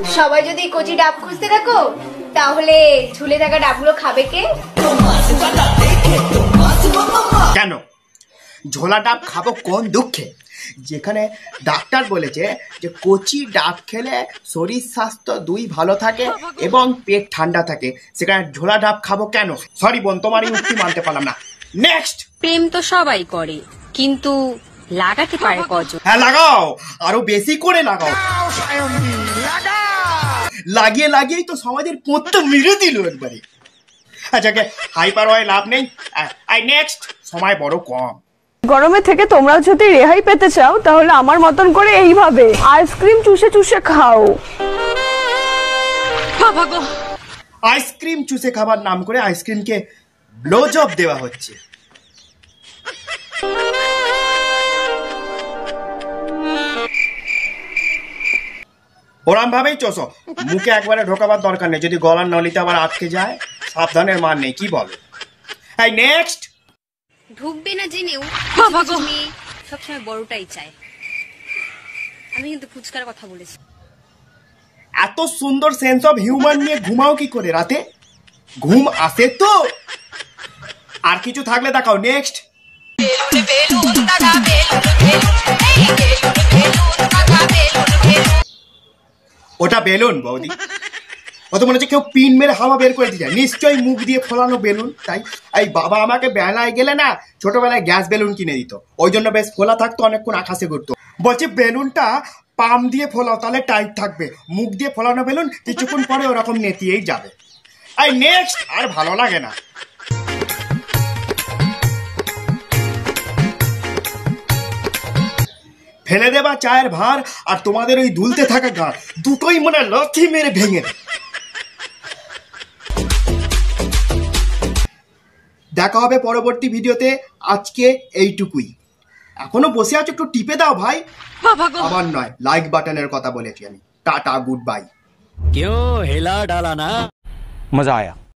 সবাই যদি কচি ডাব খুঁজতে থাকো তাহলে ঝুলে থাকা ডাবগুলো খাবে কে? কেন ঝোলা ডাব খাবো কোন দুঃখে? যেখানে ডাক্তার বলেছে যে কচি ডাব খেলে শরীর স্বাস্থ্য দুই ভালো থাকে এবং পেট ঠান্ডা থাকে, সেখানে ঝোলা ডাব খাবো কেন? সরি বোন, তোমার এই উক্তি মানতে পারলাম না। নেক্সট। প্রেম তো সবাই করে, কিন্তু লাগাতে পারে কজন? হ্যাঁ লাগাও, আরো বেশি করে লাগাও। লাগিয়ে লাগিয়েই তো সমাজের পোঁত মেরে দিল একবারে। আচ্ছা হাইপার হয়ে লাভ নেই। নেক্সট, সময় বড় কম। গরমে থেকে তোমরা যদি রেহাই পেতে চাও তাহলে আমার মতন করে এইভাবে আইসক্রিম চুষে চুষে খাও। আইসক্রিম চুষে খাবার নাম করে আইসক্রিমকে ব্লো জব দেওয়া হচ্ছে। ওরম ভাবেই চোষো, মুখে একবারে ঢোকাবার দরকার নেই, যদি গলার নলিতে আবার আটকে যায় সাবধানের মান নেই। কি বলো? নেক্সট। ঢুকবে না জেনেও সবসময় বড়টাই চায়। আমি কিন্তু ফুচকার কথা বলেছি। এত সুন্দর সেন্স অফ হিউমার নিয়ে ঘুমাও কি করে রাতে? ঘুম আসে তো? আর কিছু থাকলে দেখাও। নেক্সট। ওটা বেলুন বৌদি, অত মনে হচ্ছে কেউ পিন মেরে হাওয়া বের করে দিয়ে যায়। নিশ্চয়ই মুখ দিয়ে ফোলানো বেলুন। তাই এই বাবা আমাকে বেলায় গেলে না ছোটবেলায় গ্যাস বেলুন কিনে দিত, ওই জন্য বেশ ফোলা থাকতো, অনেকক্ষণ আকাশে ঘুরতো। বলছি বেলুনটা পাম দিয়ে ফোলাও, তাহলে টাইট থাকবে। মুখ দিয়ে ফোলানো বেলুন কিছুক্ষণ পরে ওরকম নেতিয়েই যাবে। নেক্সট। আর ভালো লাগে না। ফেলে দেবা চায়ের ভার আর তোমাদের ওই দুলতে থাকা গান, দুটোই মনে লাথি মেরে ভেঙে। দেখা হবে পরবর্তী ভিডিওতে। আজকে এইটুকুই। এখনো বসে আছো, একটু টিপে দাও ভাই। আবার নয়, লাইক বাটনের কথা বলেছি আমি। Tata, good bye. क्यों हिला डाला ना? मजा आया।